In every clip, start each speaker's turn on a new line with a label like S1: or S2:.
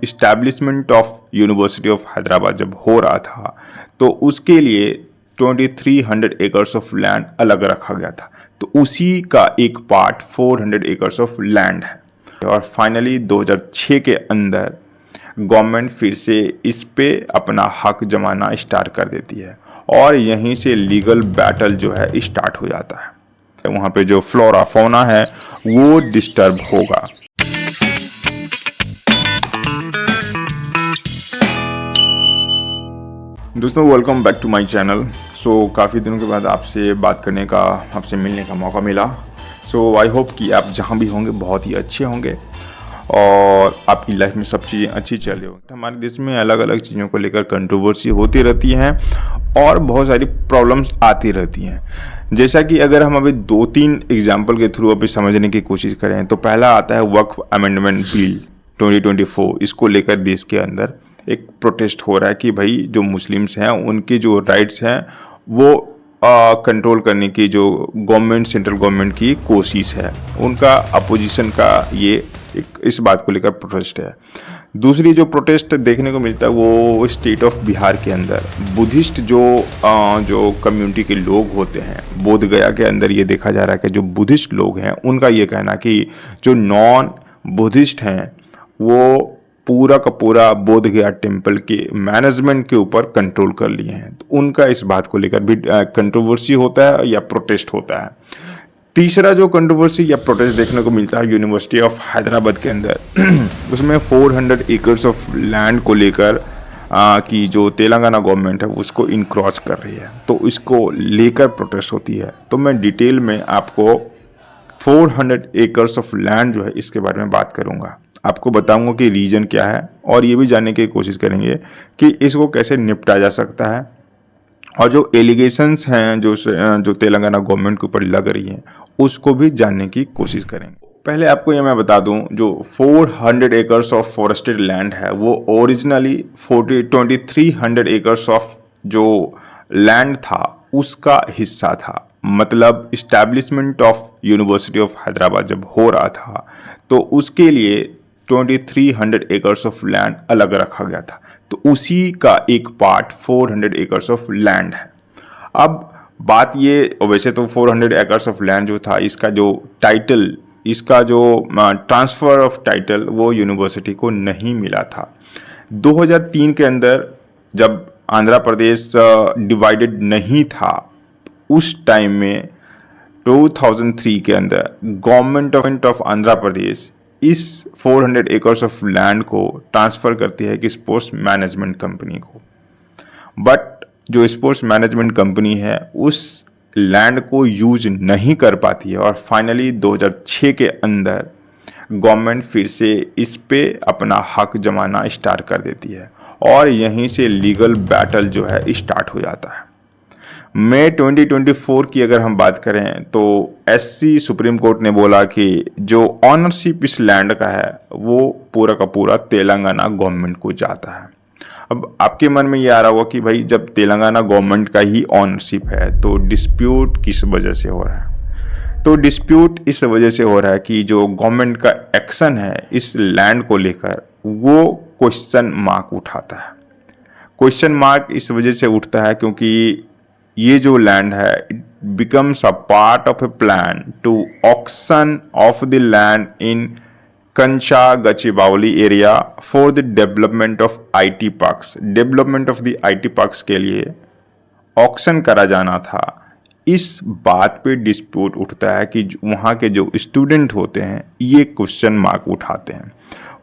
S1: Establishment of university of Hyderabad जब हो रहा था तो उसके लिए 2300 एकर्स ऑफ लैंड अलग रखा गया था। तो उसी का एक पार्ट 400 एकर्स ऑफ लैंड है। और फाइनली 2006 के अंदर गवर्नमेंट फिर से इस पे अपना हक जमाना स्टार्ट कर देती है और यहीं से लीगल बैटल जो है स्टार्ट हो जाता है। वहाँ पे जो फ्लोरा फौना है वो डिस्टर्ब होगा। दोस्तों welcome back to my channel. काफ़ी दिनों के बाद आपसे बात करने का, आपसे मिलने का मौका मिला। आई होप कि आप जहाँ भी होंगे बहुत ही अच्छे होंगे और आपकी लाइफ में सब चीज़ें अच्छी चल रही होंगी। हमारे देश में अलग अलग चीज़ों को लेकर कंट्रोवर्सी होती रहती हैं और बहुत सारी प्रॉब्लम्स आती रहती हैं। जैसा कि अगर हम अभी 2-3 एग्जाम्पल के थ्रू अभी समझने की कोशिश करें तो पहला आता है वक्फ अमेंडमेंट बिल 2024। इसको लेकर देश के अंदर एक प्रोटेस्ट हो रहा है कि भाई जो मुस्लिम्स हैं उनके जो राइट्स हैं वो कंट्रोल करने की जो गवर्नमेंट, सेंट्रल गवर्नमेंट की कोशिश है, उनका अपोजिशन का ये एक इस बात को लेकर प्रोटेस्ट है। दूसरी जो प्रोटेस्ट देखने को मिलता है वो स्टेट ऑफ बिहार के अंदर बुद्धिस्ट जो कम्युनिटी के लोग होते हैं, बोध गया के अंदर ये देखा जा रहा है कि जो बुद्धिस्ट लोग हैं उनका ये कहना कि जो नॉन बुद्धिस्ट हैं वो पूरा का पूरा बोध गया टेम्पल के मैनेजमेंट के ऊपर कंट्रोल कर लिए हैं। तो उनका इस बात को लेकर भी कंट्रोवर्सी होता है या प्रोटेस्ट होता है। तीसरा जो कंट्रोवर्सी या प्रोटेस्ट देखने को मिलता है यूनिवर्सिटी ऑफ हैदराबाद के अंदर उसमें 400 एकर्स ऑफ लैंड को लेकर कि जो तेलंगाना गवर्नमेंट है उसको इनक्रॉच कर रही है, तो इसको लेकर प्रोटेस्ट होती है। तो मैं डिटेल में आपको 400 एकर्स ऑफ लैंड जो है इसके बारे में बात करूंगा, आपको बताऊंगा कि रीजन क्या है और ये भी जानने की कोशिश करेंगे कि इसको कैसे निपटा जा सकता है और जो एलिगेशंस हैं जो तेलंगाना गवर्नमेंट के ऊपर लग रही हैं उसको भी जानने की कोशिश करेंगे। पहले आपको ये मैं बता दूं, जो 400 एकर्स ऑफ फॉरेस्टेड लैंड है वो ओरिजिनली 2300 एकर्स ऑफ जो लैंड था उसका हिस्सा था। मतलब establishment of university of Hyderabad जब हो रहा था तो उसके लिए 2300 एकर्स ऑफ लैंड अलग रखा गया था। तो उसी का एक पार्ट 400 एकर्स ऑफ लैंड है। अब बात ये, वैसे तो 400 एकर्स ऑफ लैंड जो था इसका जो टाइटल, इसका जो ट्रांसफ़र ऑफ टाइटल वो यूनिवर्सिटी को नहीं मिला था। 2003 के अंदर जब आंध्र प्रदेश डिवाइडेड नहीं था उस टाइम में 2003 के अंदर गवर्नमेंट ऑफ आंध्र प्रदेश इस 400 एकर्स ऑफ लैंड को ट्रांसफ़र करती है कि स्पोर्ट्स मैनेजमेंट कंपनी को। बट जो स्पोर्ट्स मैनेजमेंट कंपनी है उस लैंड को यूज नहीं कर पाती है और फाइनली 2006 के अंदर गवर्नमेंट फिर से इस पे अपना हक जमाना स्टार्ट कर देती है और यहीं से लीगल बैटल जो है स्टार्ट हो जाता है। मई 2024 की अगर हम बात करें तो एससी सुप्रीम कोर्ट ने बोला कि जो ऑनरशिप इस लैंड का है वो पूरा का पूरा तेलंगाना गवर्नमेंट को जाता है। अब आपके मन में ये आ रहा होगा कि भाई जब तेलंगाना गवर्नमेंट का ही ऑनरशिप है तो डिस्प्यूट किस वजह से हो रहा है? तो डिस्प्यूट इस वजह से हो रहा है कि जो गवर्नमेंट का एक्शन है इस लैंड को लेकर वो क्वेश्चन मार्क उठाता है। क्वेश्चन मार्क इस वजह से उठता है क्योंकि ये जो लैंड है it becomes a part of a plan to auction off the land in Kancha Gachibowli area for the development of IT parks. Development of the IT parks के लिए ऑक्शन करा जाना था। इस बात पे डिस्प्यूट उठता है कि वहाँ के जो स्टूडेंट होते हैं ये क्वेश्चन मार्क उठाते हैं।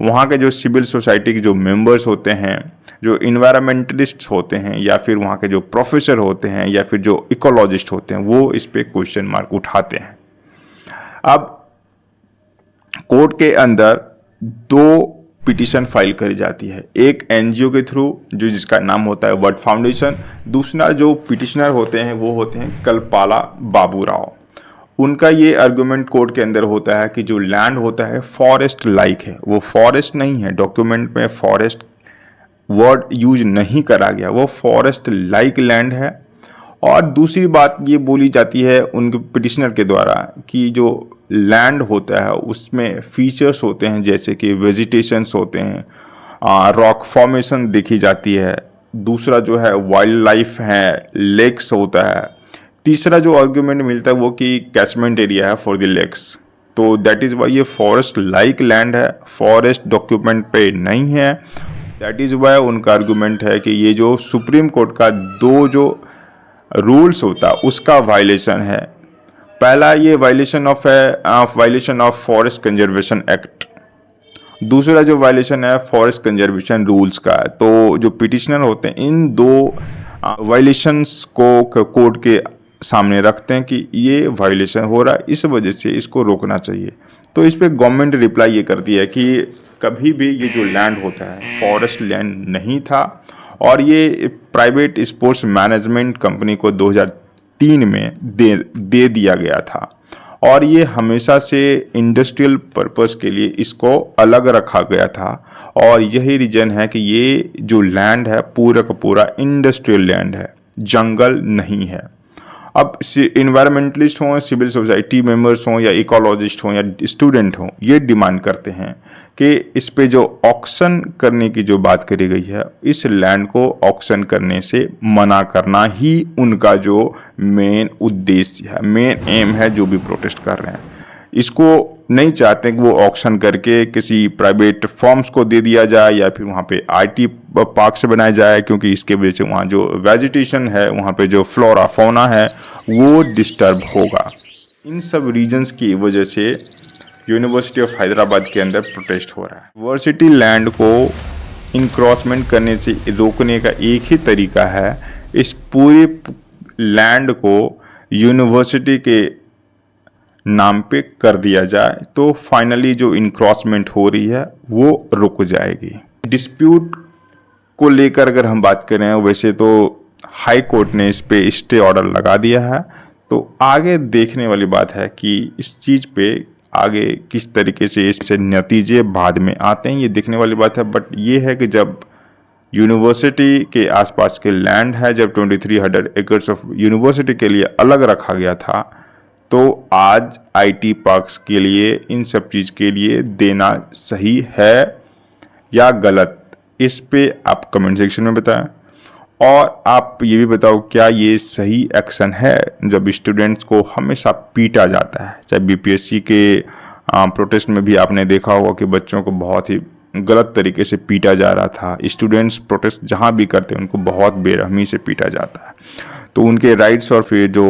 S1: वहाँ के जो सिविल सोसाइटी के जो मेंबर्स होते हैं, जो इन्वायरमेंटलिस्ट होते हैं या फिर वहाँ के जो प्रोफेसर होते हैं या फिर जो इकोलॉजिस्ट होते हैं वो इस पे क्वेश्चन मार्क उठाते हैं। अब कोर्ट के अंदर 2 पिटीशन फाइल करी जाती है, एक एनजीओ के थ्रू जो जिसका नाम होता है वर्ड फाउंडेशन, दूसरा जो पिटिशनर होते हैं वो होते हैं कल्पाला बाबू राव। उनका ये आर्गुमेंट कोर्ट के अंदर होता है कि जो लैंड होता है फॉरेस्ट लाइक है, वो फॉरेस्ट नहीं है, डॉक्यूमेंट में फॉरेस्ट वर्ड यूज नहीं करा गया, वो फॉरेस्ट लाइक लैंड है। और दूसरी बात ये बोली जाती है उनके पिटिशनर के द्वारा कि जो लैंड होता है उसमें फीचर्स होते हैं जैसे कि वेजिटेशंस होते हैं, रॉक फॉर्मेशन देखी जाती है। दूसरा जो है वाइल्ड लाइफ है, लेक्स होता है। तीसरा जो आर्गुमेंट मिलता है वो कि कैचमेंट एरिया है फॉर द लेक्स। तो दैट इज़ वाई ये फॉरेस्ट लाइक लैंड है, फॉरेस्ट डॉक्यूमेंट पे नहीं है। दैट इज़ वाई उनका आर्गुमेंट है कि ये जो सुप्रीम कोर्ट का दो जो रूल्स होता है उसका वायलेशन है। पहला ये violation of forest conservation act, दूसरा जो वायलेशन है फॉरेस्ट कंजर्वेशन रूल्स का है। तो जो पिटिशनर होते हैं इन दो वायलेशंस को कोर्ट के सामने रखते हैं कि ये वायलेशन हो रहा है, इस वजह से इसको रोकना चाहिए। तो इस पे गवर्नमेंट रिप्लाई ये करती है कि कभी भी ये जो लैंड होता है फॉरेस्ट लैंड नहीं था, और ये प्राइवेट स्पोर्ट्स मैनेजमेंट कंपनी को 2003 में दे दिया गया था, और ये हमेशा से इंडस्ट्रियल पर्पस के लिए इसको अलग रखा गया था। और यही रीजन है कि ये जो लैंड है पूरा का पूरा इंडस्ट्रियल लैंड है, जंगल नहीं है। अब इन्वायरमेंटलिस्ट हों, सिविल सोसाइटी मेंबर्स हों या इकोलॉजिस्ट हों या स्टूडेंट हों, ये डिमांड करते हैं कि इस पे जो ऑक्शन करने की जो बात करी गई है, इस लैंड को ऑक्शन करने से मना करना ही उनका जो मेन उद्देश्य है, मेन एम है जो भी प्रोटेस्ट कर रहे हैं। इसको नहीं चाहते कि वो ऑक्शन करके किसी प्राइवेट फर्म्स को दे दिया जाए या फिर वहाँ पे आईटी पार्क से बनाया जाए, क्योंकि इसके वजह से वहाँ जो वेजिटेशन है, वहाँ पे जो फ्लोरा फौना है वो डिस्टर्ब होगा। इन सब रीजंस की वजह से यूनिवर्सिटी ऑफ हैदराबाद के अंदर प्रोटेस्ट हो रहा है। यूनिवर्सिटी लैंड को इंक्रोचमेंट करने से रोकने का एक ही तरीका है, इस पूरे लैंड को यूनिवर्सिटी के नाम पे कर दिया जाए, तो फाइनली जो इंक्रोचमेंट हो रही है वो रुक जाएगी। डिस्प्यूट को लेकर अगर हम बात करें, वैसे तो हाई कोर्ट ने इस पे स्टे ऑर्डर लगा दिया है, तो आगे देखने वाली बात है कि इस चीज़ पे आगे किस तरीके से इससे नतीजे बाद में आते हैं, ये देखने वाली बात है। बट ये है कि जब यूनिवर्सिटी के आसपास के लैंड है, जब 2300 एकर्स ऑफ यूनिवर्सिटी के लिए अलग रखा गया था, तो आज आईटी पार्क्स के लिए इन सब चीज़ के लिए देना सही है या गलत, इस पे आप कमेंट सेक्शन में बताएं। और आप ये भी बताओ क्या ये सही एक्शन है जब स्टूडेंट्स को हमेशा पीटा जाता है। चाहे बीपीएससी के प्रोटेस्ट में भी आपने देखा होगा कि बच्चों को बहुत ही गलत तरीके से पीटा जा रहा था। स्टूडेंट्स प्रोटेस्ट जहाँ भी करते हैं उनको बहुत बेरहमी से पीटा जाता है। तो उनके राइट्स और फिर जो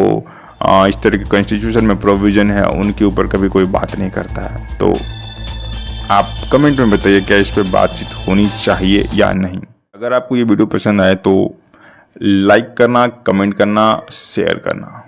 S1: इस तरह के कॉन्स्टिट्यूशन में प्रोविज़न है उनके ऊपर कभी कोई बात नहीं करता है। तो आप कमेंट में बताइए क्या इस पर बातचीत होनी चाहिए या नहीं। अगर आपको ये वीडियो पसंद आए तो लाइक करना, कमेंट करना, शेयर करना।